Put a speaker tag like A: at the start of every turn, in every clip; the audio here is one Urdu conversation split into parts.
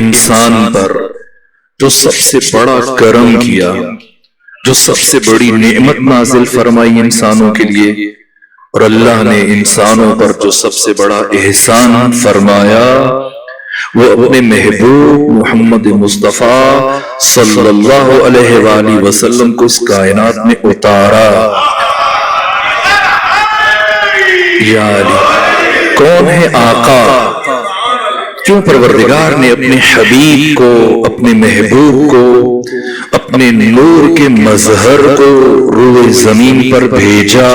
A: انسان پر جو سب سے بڑا کرم کیا، جو سب سے بڑی نعمت نازل فرمائی انسانوں کے لیے، اور اللہ نے انسانوں پر جو سب سے بڑا احسان فرمایا وہ اپنے محبوب محمد مصطفیٰ صلی اللہ علیہ وآلہ وسلم کو اس کائنات میں اتارا۔ یا علی، کون ہے آقا؟ کیوں پروردگار نے اپنے حبیب کو، اپنے محبوب کو، اپنے نور کے مظہر کو روئے زمین پر بھیجا؟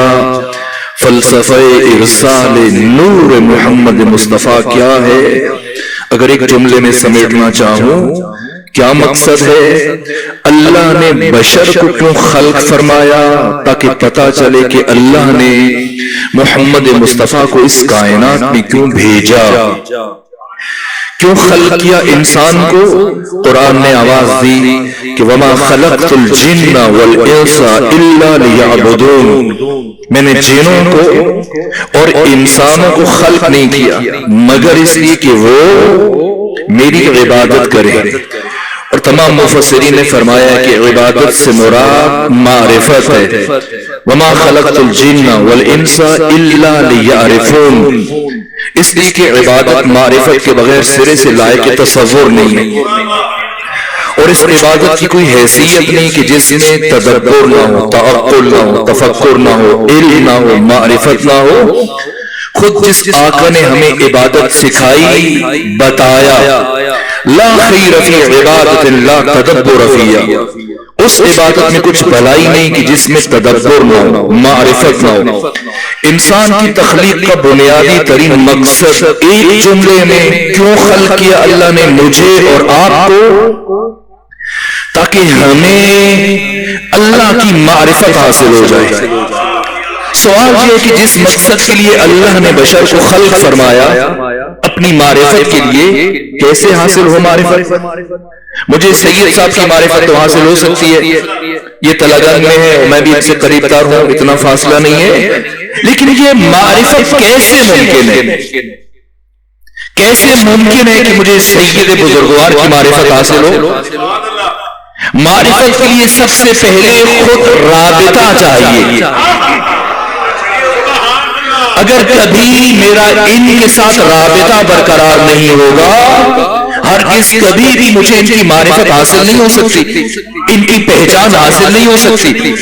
A: فلسفہ ارسال نور محمد مصطفیٰ کیا ہے؟ اگر ایک جملے میں سمیٹنا چاہوں، کیا مقصد ہے؟ اللہ نے بشر کو کیوں خلق فرمایا؟ تاکہ پتہ چلے کہ اللہ نے محمد مصطفیٰ کو اس کائنات میں کیوں بھیجا، کیوں خلق کیا انسان کو۔ قرآن نے آواز دی کہ وَمَا خَلَقْتُ الْجِنَّ وَالْإِنسَ إِلَّا لِيَعْبُدُونَ، میں نے جنوں کو اور انسانوں کو خلق نہیں کیا مگر اس لیے کہ وہ میری عبادت کریں۔ اور تمام مفسرین نے فرمایا کہ عبادت سے مراد معرفت ہے۔ وَمَا خَلَقْتُ الْجِنَّ وَالْإِنسَ إِلَّا لِيَعْرِفُونَ، اس لیے کہ عبادت معرفت کے بغیر سرے سے لائق تصور نہیں ہے، اور اس عبادت کی کوئی حیثیت نہیں کہ جس میں تدبر نہ ہو، تعقل نہ ہو، تفکر نہ ہو، علم نہ ہو، معرفت نہ ہو۔ خود جس آقا نے ہمیں عبادت سکھائی، بتایا لا خیر فی عبادت لا تدبر فیہا، اس عبادت میں کچھ بھلائی نہیں کہ جس میں تدبر نہ ہو، معرفت نہ ہو۔ انسان کی تخلیق کا بنیادی ترین مقصد ایک جملے میں کیوں خلق کیا اللہ نے مجھے اور آپ کو؟ تاکہ ہمیں اللہ کی معرفت حاصل ہو جائے۔ سوال یہ ہے کہ جس مقصد کے لیے اللہ نے بشر کو خلق فرمایا، اپنی معرفت کے لیے، کیسے حاصل ہو معرفت؟ مجھے سید صاحب کی معرفت تو حاصل ہو سکتی ہے، یہ تلگنگ میں ہے اور میں بھی ان سے قریب تر ہوں، اتنا فاصلہ نہیں ہے، لیکن یہ معرفت کیسے ممکن ہے؟ کیسے ممکن ہے کہ مجھے سید بزرگوار کی معرفت حاصل ہو؟ معرفت کے لیے سب سے پہلے خود رابطہ چاہیے۔ اگر کبھی میرا ان کے ساتھ رابطہ برقرار نہیں ہوگا، ہرگز کبھی بھی مجھے ان کی معرفت حاصل نہیں ہو سکتی، ان کی پہچان حاصل نہیں ہو سکتی۔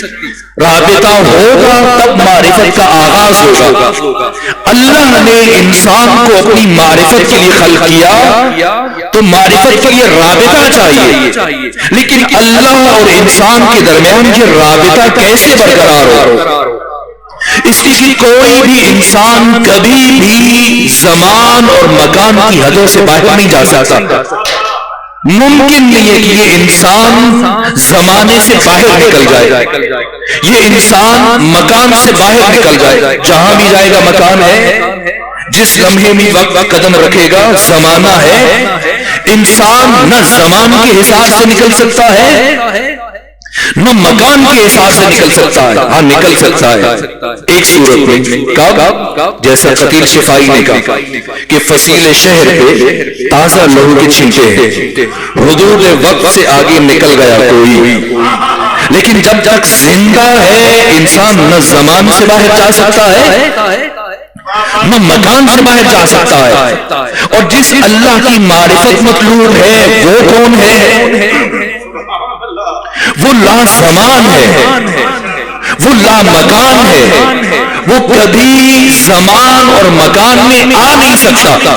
A: رابطہ ہوگا تب معرفت کا آغاز ہوگا۔ اللہ نے انسان کو اپنی معرفت کے لیے خلق کیا تو معرفت کے لیے رابطہ چاہیے، لیکن اللہ اور انسان کے درمیان یہ رابطہ کیسے برقرار ہو؟ اس لیے کہ کوئی بھی انسان کبھی بھی زمان اور مکان کی حدوں سے باہر نہیں جا سکتا۔ ممکن نہیں ہے کہ یہ انسان زمانے سے باہر نکل جائے، یہ انسان مکان سے باہر نکل جائے۔ جہاں بھی جائے گا مکان ہے، جس لمحے میں وقت قدم رکھے گا زمانہ ہے۔ انسان نہ زمان کے حساب سے نکل سکتا ہے نہ مکان کے حساب سے نکل سکتا ہے۔ ہاں نکل سکتا ہے ایک صورت میں، کب؟ جیسا قتیل شفائی نے کہا کہ فصیل شہر پہ تازہ لہو کے چھینٹے ہیں، حدود وقت سے آگے نکل گیا کوئی، لیکن جب تک زندہ ہے انسان نہ زمان سے باہر جا سکتا ہے نہ مکان سے باہر جا سکتا ہے۔ اور جس اللہ کی معرفت مطلوب ہے وہ کون ہے؟ وہ لا زمان ہے، وہ لا مکان ہے، وہ کبھی زمان اور مکان میں آ نہیں سکتا۔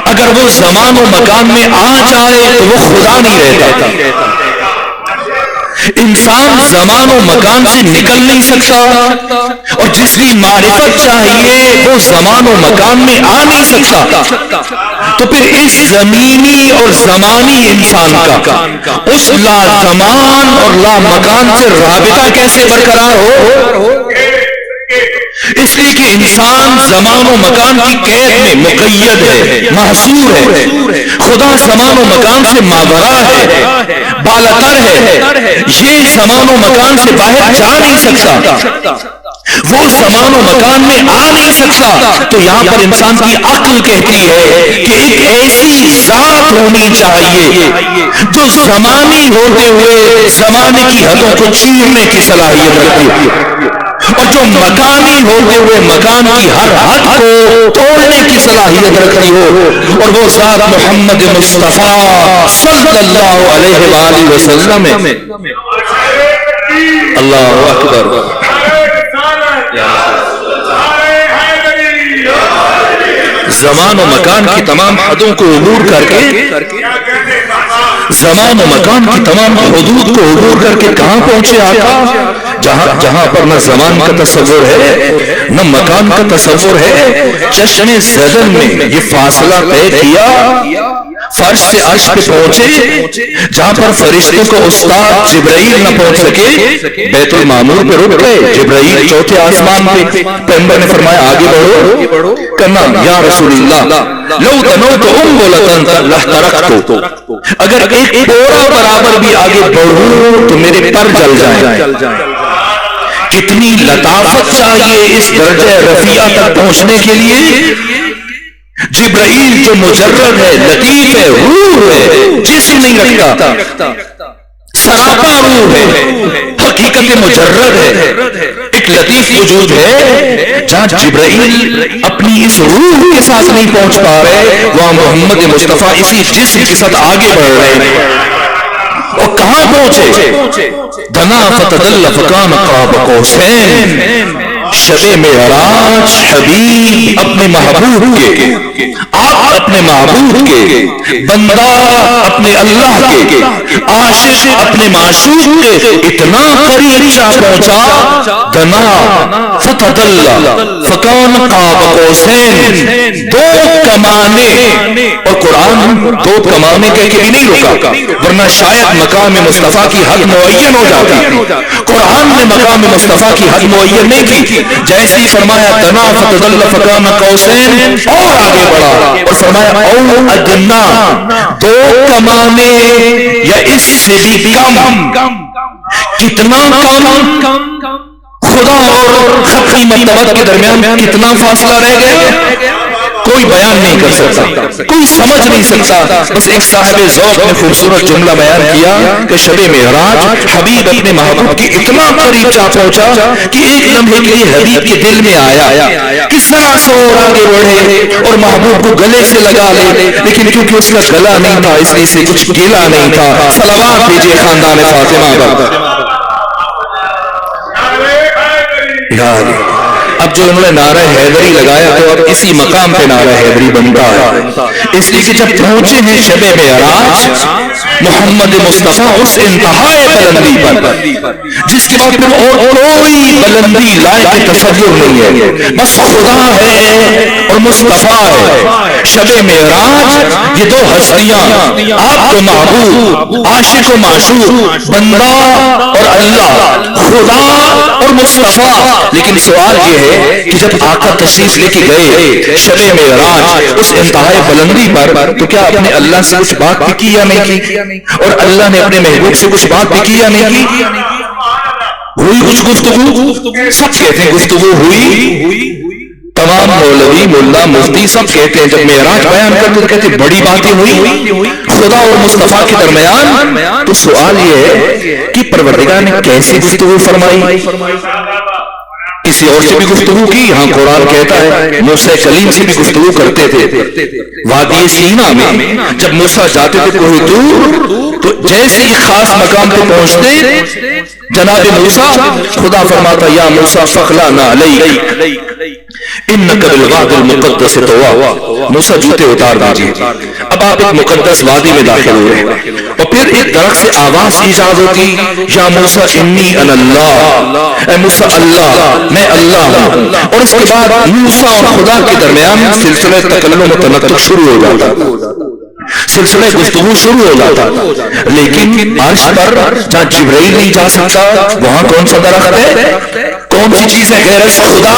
A: اگر وہ زمان و مکان میں آ جائے تو وہ خدا نہیں رہتا۔ انسان زمان و مکان سے نکل نہیں سکتا، اور جس کی معرفت چاہیے وہ زمان و مکان میں آ نہیں سکتا۔ تو پھر اس زمینی اور زمانی انسان کا اس لا زمان اور لا مکان سے رابطہ کیسے برقرار ہو؟ اس لیے کہ انسان زمان و مکان کی قید میں مقید ہے، محصور ہے۔ خدا زمان و مکان سے ماورا ہے، بالاتر ہے، یہ زمان و مکان سے باہر جا نہیں سکتا۔ وہ زمان و مکان میں آ نہیں سکتا، تو یہاں پر انسان کی عقل کہتی ہے کہ ایک ایسی ذات ہونی چاہیے جو زمانی ہوتے ہوئے زمانے کی حدوں کو چیرنے کی صلاحیت رکھتی ہے، اور جو مکانی ہوتے ہوئے مکان کی ہر حد کو توڑنے کی صلاحیت رکھتی ہو، اور وہ ذات محمد مصطفیٰ صلی اللہ علیہ وآلہ وسلم ہے۔ اللہ اکبر۔ زمان و مکان کی تمام حدوں کو عبور کر کے، زمان و مکان کی تمام حدود کو عبور کر کے کہاں پہنچے آقا؟ جہاں پر نہ زمان کا تصور ہے نہ مکان کا تصور ہے، چشم زدن میں یہ فاصلہ طے کیا، فرش سے عرش پہ پہنچے، جہاں پر فرشتوں کو استاد جبرائیل نہ پہنچ سکے، بیت المعمور پہ رک گئے، جبرائیل چوتھے آسمان پہ، پیغمبر نے فرمایا آگے بڑھو، کہنا یا رسول اللہ لو تنوت انبلتن لحترقتو، اگر ایک پورا برابر بھی آگے بڑھوں تو میرے پر جل جائیں۔ کتنی لطافت چاہیے اس درجہ رفیع تک پہنچنے کے لیے؟ جبرائیل جو مجرد ہے، لطیف ہے، روح ہے، جسم نہیں رکھتا، سراپا روح ہے، حقیقت مجرد ہے، ایک لطیف وجود ہے، جہاں جبرائیل اپنی اس روح کے ساتھ نہیں پہنچ پا رہے، وہاں محمد مصطفیٰ اسی جسم کے ساتھ آگے بڑھ رہے ہیں۔ اور کہاں پہنچے؟ دنا فتدل فکان قاب قوسین، شب معراج حبیب اپنے محبوب کے، آپ اپنے معبود کے، بندہ اپنے اللہ کے، عاشق اپنے معشوق کے اتنا قریب جا پہنچا، دنا فتدل فکان قاب قوسین، دو کمانے، اور قرآن دو کمانے کہہ کے بھی نہیں روکا، ورنہ شاید مقام مصطفیٰ کی حد معین ہو جاتی۔ قرآن نے مقام مصطفیٰ کی حد معین نہیں کی، جیسے ہی فرمایا دنا فتدل فکان قوسین، اور آگے بڑھا اور فرمایا او ادنا، دو کمانے یا اس سے بھی کم۔ کتنا کم؟ خدا اور خطی مطلب کے درمیان کتنا فاصلہ رہ گیا؟ کوئی بیان نہیں کر سکتا، کوئی سمجھ نہیں سکتا۔ بس ایک صاحب ذوق نے خوبصورت جملہ بیان کیا کہ شب معراج حبیب اپنے محبوب کی اتنا قریب جا پہنچا کہ ایک لمحے کے لیے حبیب کے دل میں آیا کہ ذرا سا اور آگے بڑھے اور محبوب کو گلے سے لگا لے، لیکن کیونکہ اس کا گلا نہیں تھا اس لیے سے کچھ گیلا نہیں تھا۔ صلوات بھیجیے خاندان فاطمہ پر۔ اب جو انہوں نے نعرہ حیدری لگایا تو اب اسی مقام پہ نعرہ حیدری بنتا ہے، اس لیے کہ جب پہنچے ہیں شب معراج محمد مصطفیٰ اس انتہائی بلندی پر جس کے بعد پھر اور کوئی بلندی لائق تصور نہیں ہے، بس خدا ہے اور مصطفیٰ ہے۔ شب معراج یہ دو ہستیاں، آپ کو معبود، عاشق و معشوق، بندہ اور اللہ، خدا اور مصطفیٰ۔ لیکن سوال یہ ہے کہ جب آقا تشریف لے کے گئے شب معراج اس انتہائی بلندی پر، تو کیا اپنے اللہ سے کچھ بات بھی کی یا نہیں کی؟ اور اللہ نے اپنے محبوب سے کچھ بات بھی کی یا نہیں کی؟ ہوئی کچھ گفتگو؟ سب کہتے ہیں گفتگو ہوئی، تمام مولوی ملا مفتی سب کہتے ہیں جب معراج بیان کرتے تو کہتے ہیں بڑی باتیں ہوئی خدا اور مصطفیٰ کے درمیان۔ تو سوال یہ ہے کہ پروردگار نے کیسی گفتگو فرمائی؟ کسی اور سے بھی گفتگو کی؟ ہاں قرآن کہتا ہے موسیٰ کلیم سے بھی گفتگو کرتے تھے۔ وادی سینا میں جب موسیٰ جاتے تھے کوہ طور، تو جیسے ہی خاص مقام پہ پہنچتے جناب موسیٰ، خدا فرماتا یا موسیٰ فخلعنا علیک انک بالوادی المقدس طویٰ، موسیٰ جوتے اتار دیجئے، اب آپ ایک مقدس وادی میں داخل ہوئے۔ اور پھر ایک درخت سے آواز ایجاد ہوتی یا موسیٰ انی انا اللہ، اے موسیٰ اللہ میں اللہ ہوں۔ اور اس کے بعد موسیٰ اور خدا کے درمیان سلسلہ تکلم و تنطق شروع ہو جاتا، سلسلہ گفتگو شروع ہو جاتا۔ لیکن عرش پر جہاں جبرائیل نہیں جا سکتا وہاں کون سا درخت ہے؟ کون سی چیز ہے؟ غیر از خدا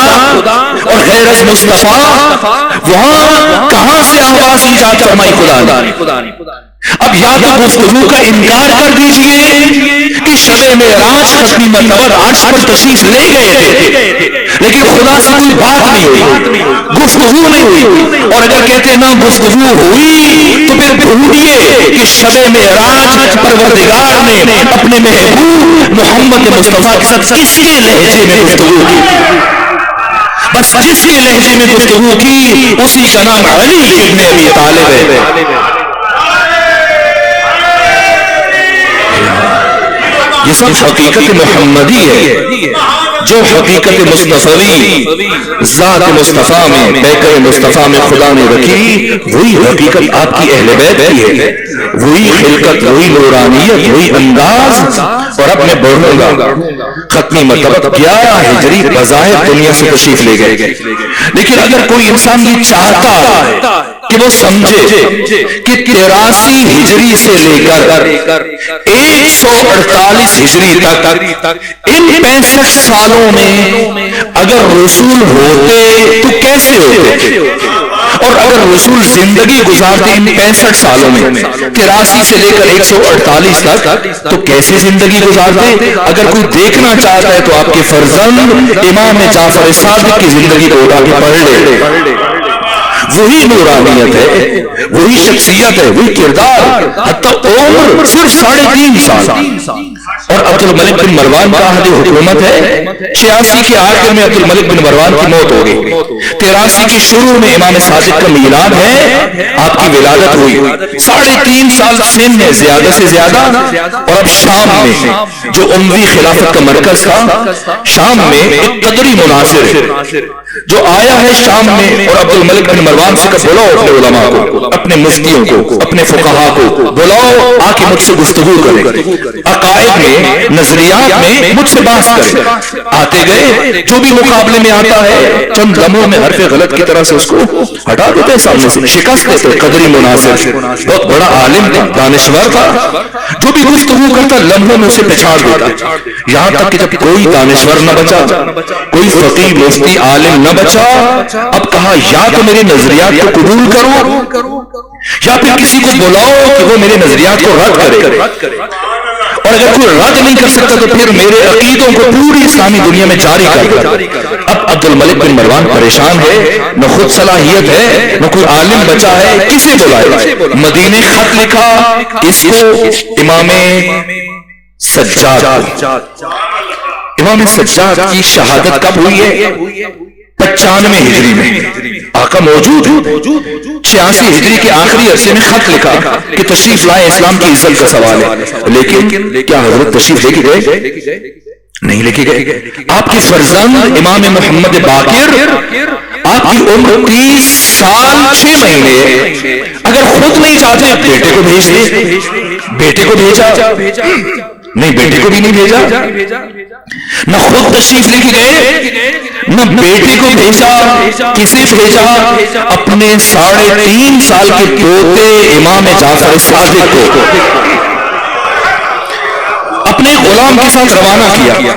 A: اور غیر از مصطفیٰ، وہاں کہاں سے آواز ایجاد فرمائی خدا نے؟ اب یا تو گفتگو کا انکار کر دیجئے کہ شب معراج ختمی مرتبہ عرش پر تشریف لے گئے تھے لیکن خدا سے کوئی بات نہیں ہوئی، گفتگو نہیں ہوئی، اور اگر کہتے نہ گفتگو ہوئی تو پھر بھولیے کہ شب معراج پروردگار نے اپنے محبوب محمد مصطفیٰ کے ساتھ کس کے لہجے میں گفتگو کی؟ بس جس کے لہجے میں گفتگو کی اسی کا نام علی ابن ابی طالب ہے۔ یہ سب حقیقت محمدی ہے، جو حقیقت مصطفی ذات مصطفیٰ میں پیکر مصطفیٰ میں خدا نے رکھی، وہی حقیقت آپ کی اہل بیت کی ہے، وہی خلقت، وہی نورانیت، وہی انداز۔ اور اب میں بڑھوں گا، ختمی مرتبہ 11 ہجری بظاہر دنیا سے تشریف لے گئے، لیکن اگر کوئی انسان یہ چاہتا ہے کہ وہ سمجھے کہ 83 ہجری سے لے کر 148 ہجری تک ان 65 سالوں میں اگر رسول ہوتے تو کیسے ہوتے، اور اگر رسول زندگی گزارتے ان 65 سالوں میں 83 سے لے کر 148 تک تو کیسے زندگی گزارتے؟ اگر کوئی دیکھنا چاہتا ہے تو آپ کے فرزند امام جعفر صادق کی زندگی کو اٹھا کے پڑھ لے، وہی نورانیت ہے، وہی شخصیت ہے، وہی کردار، حتی عمر صرف 3.5 سال۔ اور عبد الملک بن مروان کا عہد حکومت ہے، 86 کے آخر میں عبد الملک بن مروان کی موت ہو گئی، 83 کے شروع میں امام صادق کا میلاد ہے، آپ کی ولادت ہوئی، 3.5 سال سن ہے زیادہ سے زیادہ۔ اور اب شام میں جو اموی خلافت کا مرکز تھا، شام میں ایک قدری مناظر جو آیا ہے شام میں، اور عبد الملک بن مروان سے کہا بلاؤ اپنے علماء کو، اپنے مفتیوں کو، اپنے فقہاء کو بلاؤ، آ کے مجھ سے گفتگو کریں، عقائد میں، نظریات میں مجھ سے بحث کریں۔ آتے گئے، جو بھی مقابلے میں آتا ہے چند لمحوں میں حرف غلط کی طرح سے اس کو ہٹا دیتے، سامنے سے شکست دیتے۔ قدری مناظر بہت بڑا عالم تھا، دانشور تھا، جو بھی گفتگو کرتا لمحوں میں اسے پچھاڑ دیتا، یہاں تک کہ جب کوئی دانشور نہ بچا، کوئی فقیہ مفتی عالم نہ بچا، اب کہا یا تو میرے نظریات کو قبول کرو یا پھر کسی کو بلاؤ کہ وہ میرے نظریات کو رد کرے، اور اگر کوئی رد نہیں کر سکتا تو پھر میرے عقیدوں کو پوری اسلامی دنیا میں جاری کر۔ اب عبد الملک بن مروان پریشان ہے، نہ خود صلاحیت ہے، نہ کوئی عالم بچا ہے، کسے بلائے؟ مدینے خط لکھا اس کو امام سجاد۔ امام سجاد کی شہادت کب ہوئی ہے؟ 95 ہجری میں، آقا موجود 86 ہجری کے آخری عرصے میں خط لکھا کہ تشریف لائے، اسلام کی عزت کا سوال ہے، لیکن کیا حضرت تشریف لے کے گئے؟ نہیں لے کے گئے۔ آپ کی فرزند امام محمد باقر، آپ کی عمر 30 سال 6 مہینے، اگر خود نہیں چاہتے بیٹے کو بھیج دے، بیٹے کو بھیجا نہیں، بیٹے کو بھی نہیں بھیجا، نہ خود تشریف لے کے گئے، نہ بیٹے کو بھیجا، کسے بھیجا؟ اپنے 3.5 سال کے پوتے امام جعفر صادق کو اپنے غلام کے ساتھ روانہ کیا۔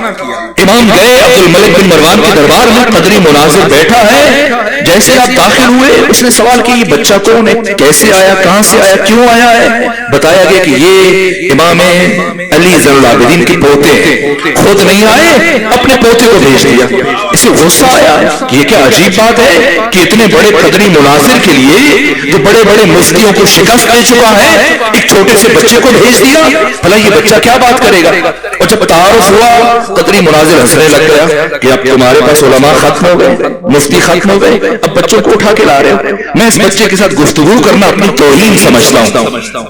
A: امام گئے، عبد الملک بن مروان کے دربار میں قدری مناظر بیٹھا ہے، جیسے آپ داخل ہوئے اس نے سوال کیا یہ بچہ کون ہے، کیسے آیا، کہاں سے آیا، کیوں آیا ہے؟ بتایا گیا کہ یہ امام علی زین العابدین کے پوتے ہیں، خود نہیں آئے، اپنے پوتے کو بھیج دیا۔ اسے غصہ آیا، یہ کیا عجیب بات ہے کہ اتنے بڑے قدری مناظر کے لیے جو بڑے بڑے مفتیوں کو شکست دے چکا ہے، ایک چھوٹے سے بچے کو بھیج دیا، بھلا یہ بچہ کیا بات کرے گا؟ اور جب تعارف ہوا قدری مناظر ہنسنے لگ گیا کہ اب تمہارے پاس علماء ختم ہو گئے، مفتی ختم ہو گئے، اب بچوں کو اٹھا کے لا رہے ہو، میں اس بچے کے ساتھ گفتگو کرنا اپنی توہین سمجھتا ہوں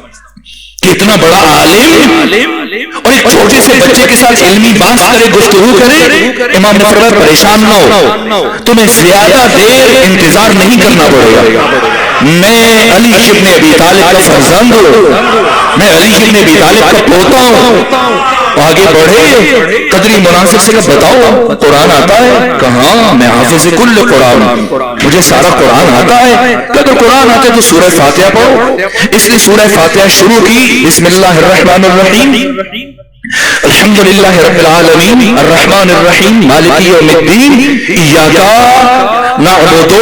A: کہ اتنا بڑا عالم اور ایک چھوٹے سے بچے کے ساتھ علمی بحث کرے، گفتگو کرے۔ امام نے فرمایا پریشان نہ ہو، تمہیں زیادہ دیر انتظار نہیں کرنا پڑے گا، میں علی ابن ابی طالب کا فرزند ہوں، میں علی ابن ابی طالب کا پوتا ہوں۔ آگے بڑھے، قدری مناظر سے کہا بتاؤ قرآن آتا ہے؟ کہاں میں حافظ کل قرآن، مجھے سارا قرآن آتا ہے۔ کہ اگر قرآن آتا ہے تو سورہ فاتحہ پڑھو۔ اس نے سورہ فاتحہ شروع کی، بسم اللہ الرحمن الرحیم، الحمدللہ رب العالمین الرحمن الرحیم مالک یوم الدین ایاک نعبد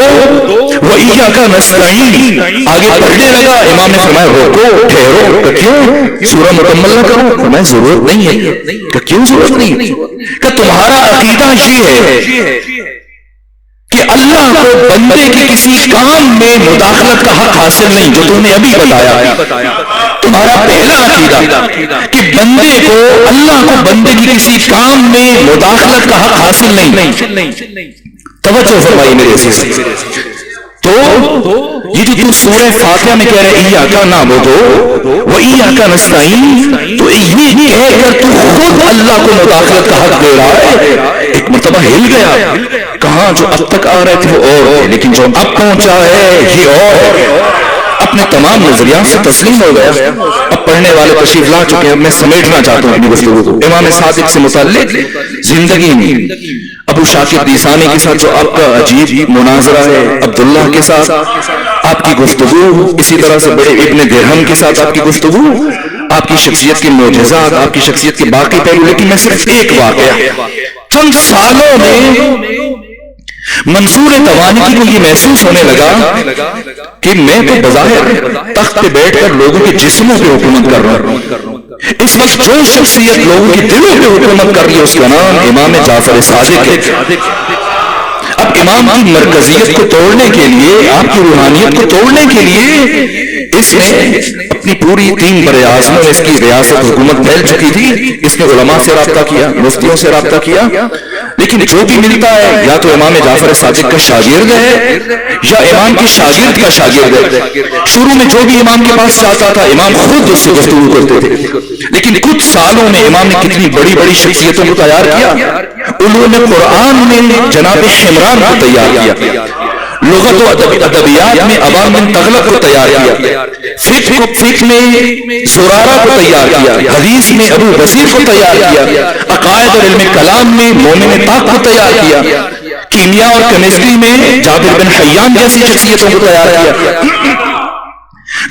A: و ایاک نستعین۔ آگے پڑھنے لگا، امام نے فرمایا روکو، ٹھہرو، کہ کیوں سورہ مکمل نہ کرو؟ فرمایا ضرورت نہیں ہے. کہ کیوں ضرورت نہیں؟ کہ تمہارا عقیدہ یہ ہے کہ اللہ کو بندے کے کسی کام میں مداخلت کا حق حاصل نہیں، جو تم نے ابھی بتایا. تمہارا پہلا عقیدہ کہ بندے کو، اللہ کو بندے کی کسی کام میں مداخلت کا حق حاصل نہیں. توجہ فرمائی میرے سے. تو یہ جو تم سورہ فاتحہ میں کہہ رہے ایاکا نعبدو و ایاکا نستعین، تو یہ کہہ کر تو خود اللہ کو مداخلت کا حق دے رہا ہے. ایک مرتبہ ہل گیا. کہاں جو اب تک آ رہے تھے وہ اور ہے، لیکن جو اب پہنچا ہے یہ اور ہے. اپنے تمام نظریات سے تسلیم ہو گیا. اب پڑھنے والے تشریف لا چکے ہیں. اب میں سمیٹنا چاہتا ہوں اپنی گفتگو کو. امام صادق سے متعلق زندگی میں ابو شاکر دیسانی کے ساتھ جو آپ کا عجیب مناظرہ ہے، عبداللہ کے ساتھ آپ کی گفتگو، اسی طرح سے بڑے ابن درہم کے ساتھ آپ کی گفتگو، آپ کی شخصیت کے معجزات، آپ کی شخصیت کے باقی پہلو. لیکن میں صرف ایک واقعہ، چند سالوں میں منصور توانکی کو یہ محسوس ہونے لگا کہ میں تو بظاہر تخت پہ بیٹھ کر لوگوں کے جسموں پہ حکومت کر رہا ہوں. اس وقت جو شخصیت لوگوں کے دلوں پہ حکومت کر رہی ہے اس کا نام امام جعفر صادق ہے. اب امام کی مرکزیت کو توڑنے کے لیے، آپ کی روحانیت کو توڑنے کے لیے اس نے اپنی پوری 3 براعظموں میں اس کی ریاست حکومت پھیل چکی تھی. اس نے علماء سے رابطہ کیا، مفتیوں سے رابطہ کیا، لیکن جو بھی ملتا ہے یا تو امام جعفر صادق کا شاگرد ہے یا امام کے شاگرد کا شاگرد ہے. شروع میں جو بھی امام کے پاس جاتا تھا امام خود اس سے گفتگو کرتے تھے. لیکن کچھ سالوں میں امام نے کتنی بڑی بڑی شخصیتوں کو تیار کیا. انہوں نے قرآن میں جناب حمران کو تیار کیا، لغت و ادبیات میں عوام بن تغلب کو تیار کیا، فقہ میں زرارہ کو تیار کیا، حدیث میں ابو بصیر کو تیار کیا، عقائد اور علم کلام میں مومن پاک کو تیار کیا، کیمیا اور کیمسٹری میں جابر بن حیان جیسی شخصیتوں کو تیار کیا.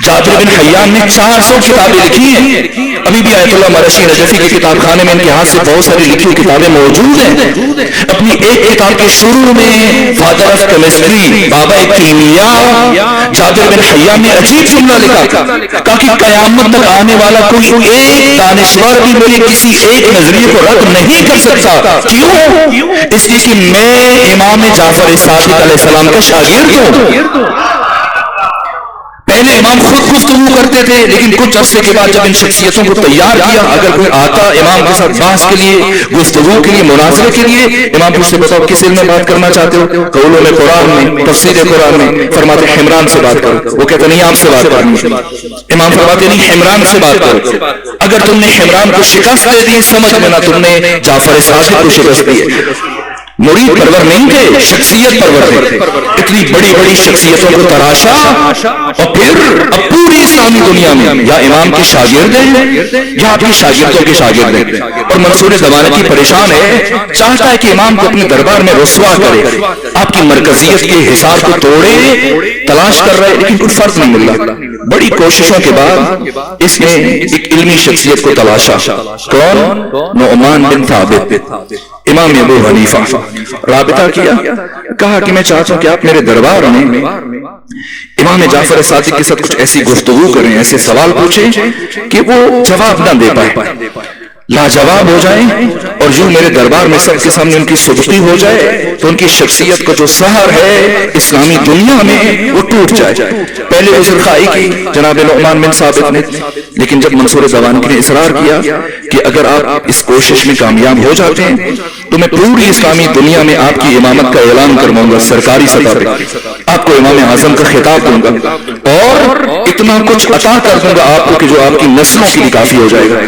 A: جابر بن حیان نے 400 کتابیں لکھی ہیں. ابھی بھی آیت اللہ مرشی نجفی کے کتاب خانے میں ان کے ہاتھ سے بہت ساری لکھی ہوئی کتابیں موجود ہیں. اپنی ایک کتاب کے شروع میں فادر آف کیمسٹری، بابا کیمیا، جابر بن حیان نے عجیب جملہ لکھا، کہا کہ قیامت تک آنے والا کوئی ایک دانشور بھی میرے کسی ایک نظریے کو رد نہیں کر سکتا. کیوں؟ اس لیے کہ میں امام جعفر صادق علیہ السلام کا شاگرد ہوں. پہلے امام خود گفتگو کرتے تھے، لیکن کچھ عرصے کے بعد جب ان شخصیتوں کو تیار کیا، اگر کوئی آتا امام کے ساتھ بحث کے لیے، گفتگو کے لیے، مناظرے کے لیے، امام پوچھتے بتاؤ کس علم میں بات کرنا چاہتے ہو؟ قولوں میں قرآن میں، تفسیر قرآن میں. فرماتے حمران سے بات کرو. وہ کہتے نہیں آپ سے بات کرو. امام فرماتے نہیں حمران سے بات کرو. اگر تم نے حمران کو شکست دے دی سمجھ لینا تم نے جعفر صادق کو شکست دی. مرید پرور نہیں تھے، شخصیت پرور تھے. اتنی بڑی بڑی شخصیتوں کو تراشا اور پھر اب پوری اسلامی دنیا میں یا امام کے شاگرد ہیں یا آپ کے شاگردوں کے شاگرد ہیں. اور منصور توانکی پریشان ہے، چاہتا ہے کہ امام کو اپنے دربار میں رسوا کرے، آپ کی مرکزیت کے حصار کو توڑے، تلاش کر رہے لیکن کوئی فرق نہیں مل رہا. بڑی کوششوں کے بعد اس نے ایک علمی شخصیت کو تلاشا. کون؟ نعمان بن ثابت، امام ابو حنیفہ. رابطہ کیا، کہا کہ میں چاہتا ہوں کہ آپ میرے دربار میں امام جعفر صادق کے ساتھ کچھ ایسی گفتگو کریں، ایسے سوال پوچھیں کہ وہ جواب نہ دے پائے، لاجواب ہو جائیں، اور یوں میرے دربار میں سب کے سامنے ان کی صدقی ہو جائے تو ان کی شخصیت کو جو سحر ہے اسلامی دنیا میں وہ ٹوٹ جائے. پہلے عذر خواہی کی جناب نعمان بن ثابت نے، لیکن جب منصور توانکی نے اصرار کیا کہ اگر آپ اس کوشش میں کامیاب ہو جاتے ہیں تو میں پوری اسلامی دنیا میں آپ کی امامت کا اعلان کرواؤں گا، سرکاری سطح پہ آپ کو امام اعظم کا خطاب دوں گا اور اتنا کچھ عطا کر دوں گا آپ کو کہ جو آپ کی نسلوں کے لیے کافی ہو جائے گا.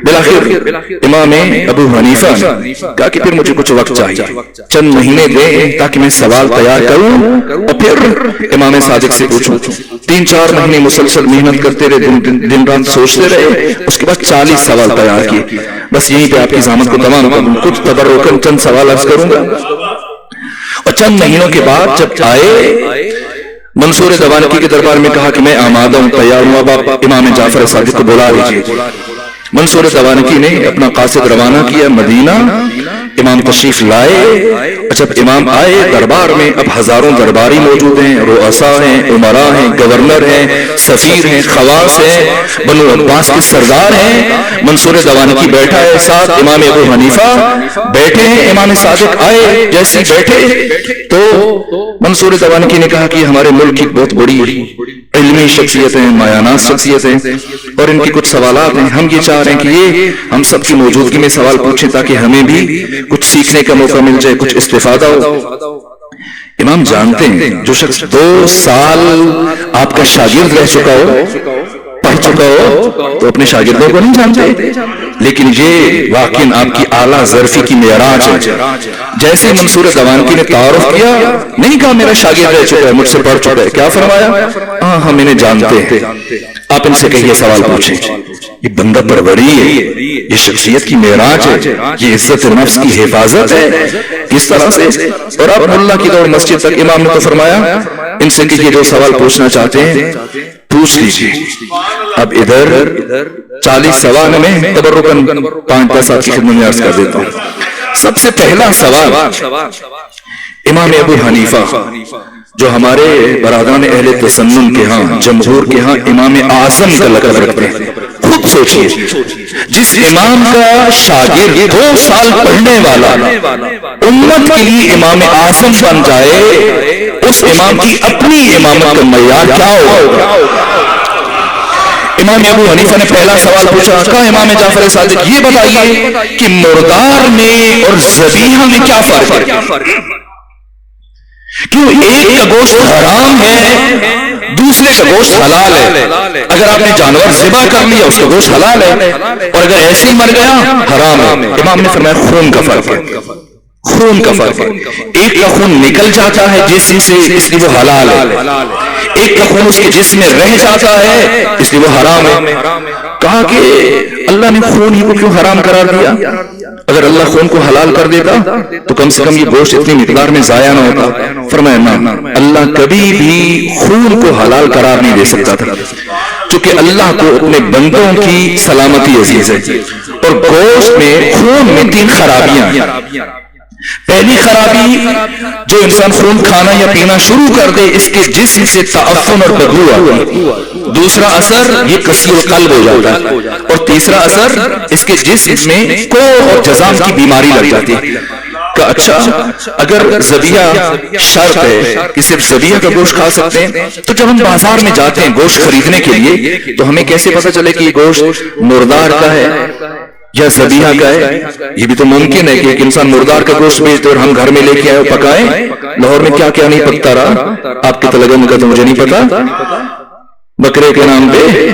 A: بالآخر امام ابو حنیفہ نے کہا کہ پھر مجھے کچھ وقت چاہیے، چند مہینے دیں تاکہ میں سوال تیار کروں اور پھر امام صادق سے پوچھوں. 3-4 مہینے مسلسل محنت کرتے رہے، دن رات سوچتے رہے، اس کے بعد 40 سوال تیار کیے. بس یہیں پہ آپ کی زحمت کو تمام کروں، کچھ تبرکن چند سوال عرض کروں گا. اور چند مہینوں کے بعد جب آئے منصور توانکی کے دربار میں، کہا کہ میں آمادہ ہوں، تیار ہوں، اب آپ امام جعفر صادق کو بلا لیجیے. منصور توانکی نے اپنا قاصد روانہ کیا مدینہ. امام تشریف لائے. جب امام آئے دربار میں، اب ہزاروں درباری موجود ہیں، رؤسا ہیں، عمرا ہیں، گورنر ہیں، سفیر ہیں، خواص ہیں، بنو عباس کے سردار ہیں، منصور دوانکی بیٹھا ہے ساتھ، امام ابو حنیفہ بیٹھے ہیں، امام صادق آئے، جیسے بیٹھے تو منصور دوانکی نے کہا کہ ہمارے ملک کی بہت بڑی علمی شخصیتیں، مایانات شخصیتیں، اور ان کی کچھ سوالات ہیں، ہم یہ چاہ رہے ہیں کہ یہ ہم سب کی موجودگی میں سوال پوچھیں تاکہ ہمیں بھی کچھ سیکھنے کا موقع مل جائے، کچھ استفادہ ہو۔ امام جانتے ہیں جو شخص 2 سال آپ کا شاگرد رہ چکا ہو، پڑھ چکا ہو، تو اپنے شاگردوں کو نہیں جانتے، لیکن یہ واقعی آپ کی اعلیٰ ظرفی کی معراج ہے۔ جیسے منصور دوانکی نے تعارف کیا، نہیں کہا میرا شاگرد رہ چکا ہے، مجھ سے پڑھ چکا ہے، کیا فرمایا؟ ہم انہیں جانتے ہیں، آپ ان سے کہیے سوال پوچھیں۔ یہ بندہ پروری ہے، یہ شخصیت کی معراج ہے، یہ عزت نفس کی حفاظت ہے، کس طرح سے؟ اور اب ملا کی دور مسجد تک، امام نے تو فرمایا ان سے کہ یہ جو سوال پوچھنا چاہتے ہیں پوچھ لیجیے۔ اب ادھر 40 سوال میں تبرکاً 5-10 سال کی خدمت میں عرض کر دیتا ہوں۔ سب سے پہلا سوال امام ابو حنیفہ، جو ہمارے برادران اہل تسنن کے ہاں، جمہور کے ہاں امام اعظم کا لقب رکھتے ہیں۔ خود سوچیے، جس امام کا شاگرد 2 سال پڑھنے والا امت کے لیے امام اعظم بن جائے، اس امام کی اپنی امامت کا معیار کیا ہوگا؟ امام ابو حنیفہ نے پہلا سوال پوچھا، کہا امام جعفر صادق یہ بتائیے کہ مردار میں اور ذبیحہ میں کیا فرق ہے؟ کیوں ایک کا گوشت حرام ہے، دوسرے کا گوشت حلال ہے؟ اگر آپ نے جانور ذبح کر لیا اس کا گوشت حلال ہے، اور اگر ایسے ہی مر گیا حرام ہے۔ امام نے فرمایا خون کا فرق ہے، خون کا فرق ہے، ایک کا خون نکل جاتا ہے جسم سے اس لیے وہ حلال ہے، ایک کا خون اس کے جسم میں رہ جاتا ہے اس لیے وہ حرام ہے۔ کہا کہ اللہ نے خون ہی کو کیوں حرام قرار دیا؟ اگر اللہ خون کو حلال کر دیتا تو کم سے کم یہ گوشت اتنی مقدار میں ضائع نہ ہوتا۔ فرمایا نہ، اللہ کبھی بھی خون کو حلال قرار نہیں دے سکتا تھا، چونکہ اللہ کو اپنے بندوں کی سلامتی عزیز ہے، اور گوشت میں، خون میں 3 خرابیاں ہیں۔ پہلی خرابی، جو انسان خون کھانا یا پینا شروع کر دے اس کے جسم سے تعفن اور بدبو آتی ہے۔ دوسرا اثر یہ کثیر القلب ہو جاتا ہے، اور تیسرا اثر اس کے جسم میں کوڑ اور جزام کی بیماری لگ جاتی ہے۔ کہ اچھا اگر ذبیحہ شرط ہے کہ صرف ذبیحہ کا گوشت کھا سکتے ہیں، تو جب ہم بازار میں جاتے ہیں گوشت خریدنے کے لیے تو ہمیں کیسے پتہ چلے کہ یہ گوشت مردار کا ہے یا ذبیحہ کا ہے؟ یہ بھی تو ممکن ہے کہ ایک انسان مردار کا گوشت بیچتے اور ہم گھر میں لے کے آئے پکائیں۔ لاہور میں کیا کیا نہیں پکتا رہا، آپ کے تلگم کا تو مجھے نہیں پتا، بکرے کے نام پہ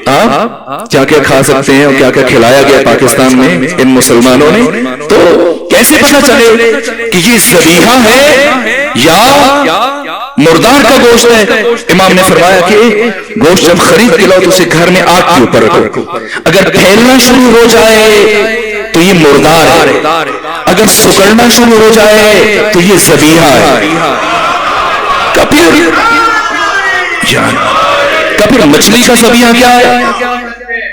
A: آپ کیا کیا کھا سکتے ہیں اور کیا کیا کھلایا گیا پاکستان میں ان مسلمانوں نے، تو کیسے پتہ چلے کہ یہ ذبیحہ ہے یا مردار کا گوشت ہے؟ امام نے فرمایا کہ گوشت جب خرید کے لاؤ تو اسے گھر میں آگ کے اوپر رکھو، اگر پھیلنا شروع ہو جائے تو یہ مردار ہے، اگر سکڑنا شروع ہو جائے تو یہ ذبیحہ ہے۔ پھر مچھلی کا ذبیحہ کیا ہے؟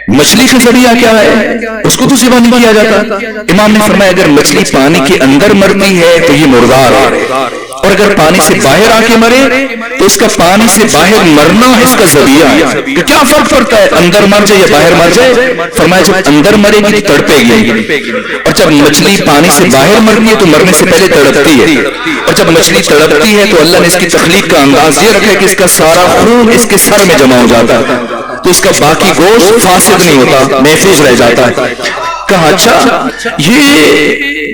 A: مچھلی کا ذبیحہ کیا ہے؟ اس کو تو ذبح نہیں کیا جاتا۔ امام نے فرمایا اگر مچھلی پانی کے اندر مرتی ہے تو یہ مردار ہے، اور اگر پانی سے باہر آ کے مرے تو اس کا پانی سے باہر مرنا اس کا ذبیحہ ہے۔ کہ کیا فرق پڑتا ہے اندر مر جائے یا باہر مر جائے؟ فرمایا جب اندر مرے گی تو تڑپے گی، اور جب مچھلی پانی سے باہر مرتی ہے تو مرنے سے پہلے تڑپتی ہے، اور جب مچھلی تڑپتی ہے تو اللہ نے اس کی تخلیق کا انداز یہ رکھا ہے کہ اس کا سارا خون اس کے سر میں جمع ہو جاتا ہے، تو اس کا باقی گوشت فاسد نہیں ہوتا، محفوظ رہ جاتا ہے۔ کہا اچھا یہ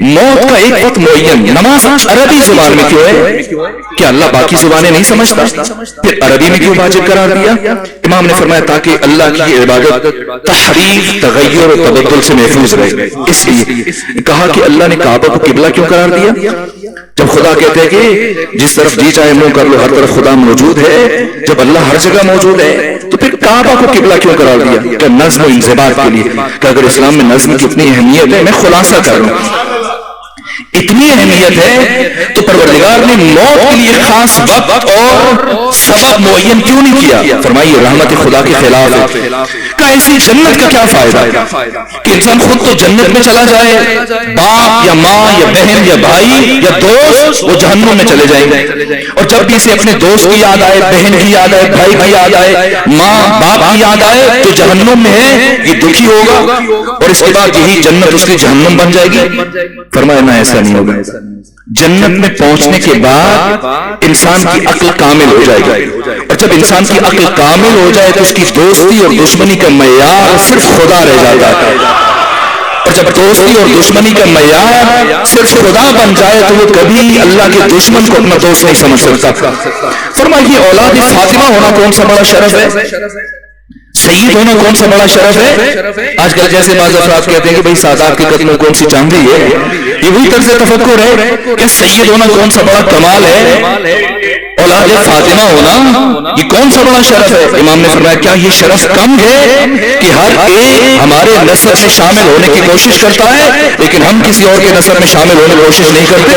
A: موت کا ایک وقت معین، نماز عربی زبان میں کیوں ہے؟ کیا اللہ باقی زبانیں نہیں سمجھتا؟ پھر عربی میں کیوں واجب قرار دیا؟ امام نے فرمایا تاکہ اللہ کی عبادت تحریف، تغیر اور تبدل سے محفوظ رہے، اس لیے کہا کہ اللہ نے کعبہ کو قبلہ کیوں قرار دیا؟ جب خدا کہتے ہیں کہ جس طرف جی چاہے منہ کر لو، ہر طرف خدا موجود ہے، جب اللہ ہر جگہ موجود ہے تو پھر کعبہ کو قبلہ کیوں قرار دیا؟ کہ نظم و انضباط کے لیے، کہ اگر اسلام میں نظم کی اتنی اہمیت ہے، میں خلاصہ کر رہا ہوں، اتنی اہمیت ہے تو پروردگار نے موت کے لیے خاص وقت اور سبب معین کیوں نہیں کیا؟ فرمائیے رحمت خدا کے خلاف ہے کہ ایسی جنت کا کیا فائدہ کہ انسان خود تو جنت میں چلا جائے، باپ یا ماں یا بہن یا بھائی یا دوست وہ جہنم میں چلے جائیں گے، اور جب بھی اسے اپنے دوست کی یاد آئے، بہن کی یاد آئے، بھائی کی یاد آئے، ماں باپ کی یاد آئے تو جہنم میں ہے یہ دکھی ہوگا، اور اس کے بعد یہی جنت اس کی جہنم بن جائے گی؟ فرمایا نہ، ایسا نہیں ہوگا۔ جنت میں پہنچنے کے بعد انسان کی عقل کامل ہو جائے گی، اور جب انسان کی عقل کامل ہو جائے تو اس کی دوستی اور دشمنی کا معیار صرف خدا رہ جاتا ہے، اور جب دوستی اور دشمنی کا معیار صرف خدا بن جائے تو وہ کبھی اللہ کے دشمن کو اپنا دوست نہیں سمجھ سکتا۔ فرمائیے اولاد فاطمہ ہونا کون سا بڑا شرف ہے؟ سید ہونا کون سا بڑا شرف ہے؟ آج کل جیسے بعض افراد کہتے ہیں کہ بھئی سادات کے قتل میں کون سی چاندی ہے، یہ وہی طرز تفکر ہے کہ سید ہونا کون سا بڑا کمال ہے، اولاد فاطمہ ہونا یہ کون سا بڑا شرف ہے؟ امام نے فرمایا کیا یہ شرف کم ہے کہ ہر ایک ہمارے نسب میں شامل ہونے کی کوشش کرتا ہے لیکن ہم کسی اور کے نسب میں شامل ہونے کی کوشش نہیں کرتے؟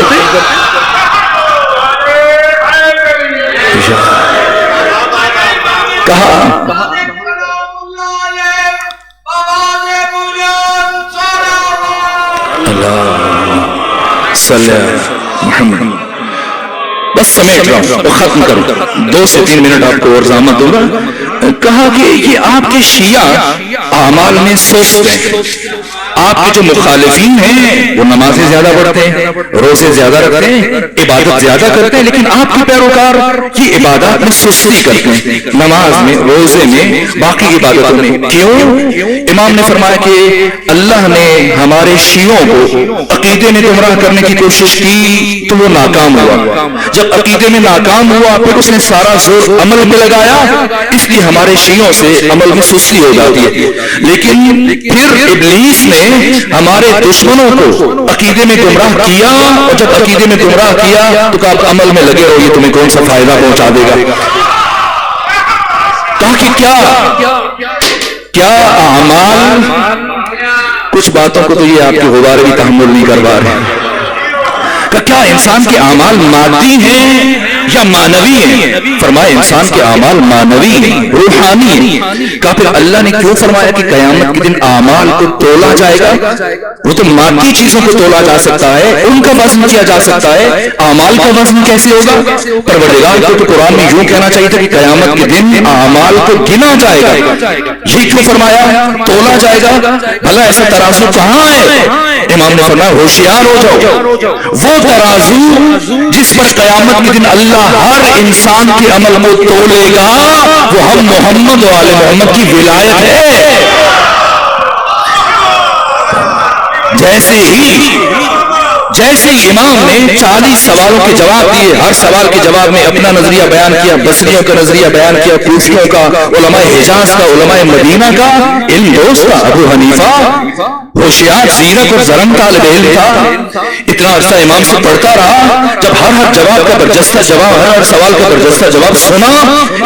A: کہا صلی محمد۔ بس سمیٹ رہا ہوں اور ختم کروں، 2 سے 3 منٹ آپ کو اور زحمت دوں گا۔ کہا کہ یہ آپ کے شیعہ اعمال میں سست ہیں، آپ کے جو مخالفین ہیں وہ نمازیں زیادہ پڑھتے ہیں، روزے زیادہ رکھتے ہیں، عبادت زیادہ کرتے ہیں، لیکن آپ کے پیروکار یہ عبادات میں سستی کرتے ہیں، نماز میں، روزے میں، باقی عبادتوں میں۔ کیوں؟ امام نے فرمایا کہ اللہ نے ہمارے شیعوں کو عقیدے میں گمراہ کرنے کی کوشش کی تو وہ ناکام ہوا، جب عقیدے میں ناکام ہوا پھر اس نے سارا زور عمل میں لگایا، اس لیے ہمارے شیعوں سے عمل میں سستی ہو جاتی ہے۔ لیکن پھر ابلیس نے ہمارے دشمنوں کو عقیدے میں گمراہ کیا، اور جب عقیدے میں گمراہ کیا تو کہا عمل میں لگے رہو، یہ تمہیں کون سا فائدہ پہنچا دے گا؟ کہا کہ کیا اعمال، کچھ باتوں کو تو یہ آپ کے غبار بھی تحمل نہیں کر پا رہے، کیا انسان کے اعمال مادی ہیں یا معنوی ہیں؟ فرمایا انسان کے اعمال معنوی ہیں، روحانی ہیں۔ کہا پھر اللہ نے کیوں فرمایا کہ قیامت کے دن اعمال کو تولا جائے گا؟ وہ تو مادی چیزوں کو تولا جا سکتا ہے، ان کا وزن کیا جا سکتا ہے، اعمال کا وزن کیسے ہوگا؟ پروردگار کو تو قرآن میں یوں کہنا چاہیے تھا کہ قیامت کے دن اعمال کو گنا جائے گا، یہ کیوں فرمایا تولا جائے گا؟ بھلا ایسا ترازو کہاں ہے؟ امام نے فرمایا ہوشیار ہو جاؤ، وہ ترازو جس پر قیامت کے دن اللہ ہر انسان کے عمل کو تولے گا وہ ہم محمد و آل محمد کی ولایت ہے۔ جیسے امام نے 40 سوالوں کے جواب دیے، ہر سوال کے جواب میں اپنا نظریہ بیان کیا، بصریوں کا نظریہ بیان کیا، کوفیوں کا، علماء حجاز کا، علماء مدینہ کا، علم دوست کا، ابو حنیفہ ہوشیار، زیرک اور زرم طالب علم تھا، اتنا عرصہ امام سے پڑھتا رہا، جب ہر جواب کا برجستہ جواب، ہر سوال کا برجستہ جواب سنا،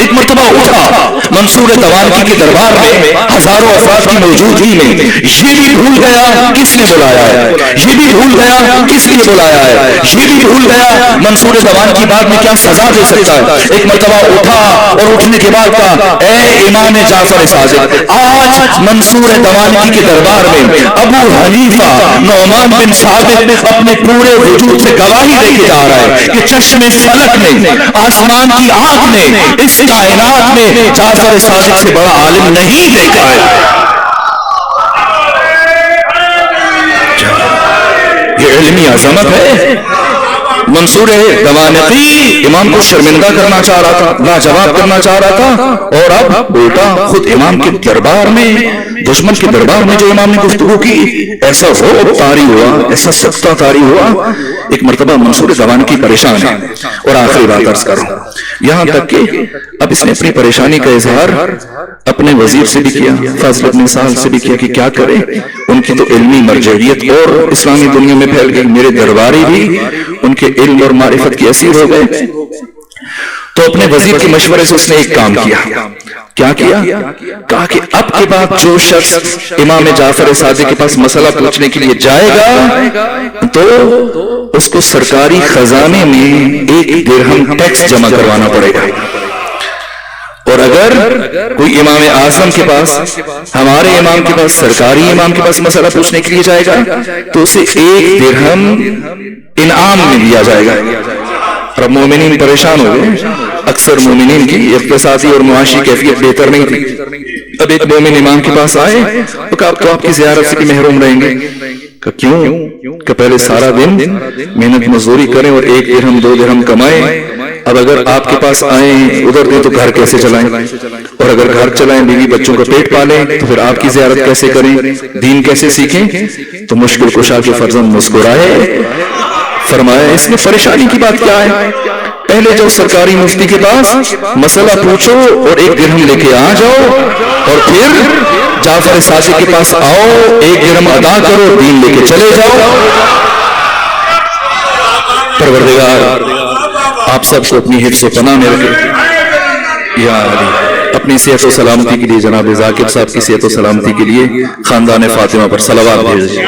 A: ایک مرتبہ اٹھا منصور دوانکی کے دربار میں ہزاروں افراد کی موجودگی میں، یہ بھی بھول گیا کس نے بلایا ہے، یہ بھی بھول گیا کس لیے بلایا ہے، یہ بھی بھول گیا منصور دوانکی بعد میں کیا سزا دے سکتا ہے۔ ایک مرتبہ اٹھا اور اٹھنے کے بعد کہا اے امام جعفر صادق، آج منصور دوانکی کے دربار میں ابو حنیفہ نعمان بن ثابت اپنے پورے وجود سے گواہی دے کے جا رہا ہے کہ چشم فلک نے، آسمان کی آنکھ نے، اس کائنات میں جعفر صادق سے بڑا عالم نہیں دیکھا ہے۔ یہ علمی عظمت ہے۔ منصور دوانقی امام کو شرمندہ کرنا چاہ رہا تھا، لاجواب کرنا چاہ رہا تھا، اور اب الٹا خود امام کے دربار میں، دشمن کے دربار میں جو امام نے گفتگو کی، ایسا رعب طاری ہوا، ایسا سکتہ طاری ہوا۔ ایک مرتبہ منصور دوانقی پریشان ہے، اور آخری بات عرض کر رہا ہوں، یہاں تک کہ اب اس نے اپنی پریشانی کا اظہار اپنے وزیر سے بھی کیا، فاضل ابن سہل سے بھی کیا کہ کیا کرے، ان کی تو علمی مرجعیت اور اسلامی دنیا میں پھیل گئی، میرے درباری بھی ان کے علم اور معرفت کی اسیر ہو گئے۔ تو اپنے وزیر کے مشورے سے اس نے ایک کام کیا، کیا کہا کہ اب کے بعد جو شخص امام جعفر صادق کے پاس مسئلہ پوچھنے کے لیے جائے گا تو اس کو سرکاری خزانے میں 1 درہم ٹیکس جمع کروانا پڑے گا، اور اگر کوئی امام اعظم کے پاس، ہمارے امام کے پاس، سرکاری امام کے پاس مسئلہ پوچھنے کے لیے جائے گا تو اسے 1 درہم انعام میں دیا جائے گا۔ اب مومنین پریشان ہو گئے، اکثر مومنین کی اقتصادی اور معاشی کیفیت بہتر نہیں تھی۔ اب ایک مومن امام کے پاس آئے تو کہا تو آپ کی زیارت سے بھی محروم رہیں گے۔ کہ کیوں؟ کہ پہلے سارا دن محنت مزدوری کریں اور 1 درہم 2 درہم کمائیں، اب اگر آپ کے پاس آئیں ادھر دیں تو گھر کیسے چلائیں، اور اگر گھر چلائیں بیوی بچوں کا پیٹ پالیں تو پھر آپ کی زیارت کیسے کریں، دین کیسے سیکھیں؟ تو مشکل کشا کے فرزند مسکرائے، فرمایا اس میں پریشانی کی بات کیا ہے؟ پہلے جو سرکاری مفتی کے پاس مسئلہ پوچھو اور 1 درہم لے کے آ جاؤ، اور پھر جعفر صادق کے پاس آؤ 1 درہم ادا کرو، دین لے کے چلے جاؤ۔ پروردگار آپ سب کو اپنی حفظ و پناہ میں رکھے یا علی۔ اپنی صحت و سلامتی کے لیے جناب ذاکر صاحب کی صحت و سلامتی کے لیے خاندان فاطمہ پر صلوات بھیجیے۔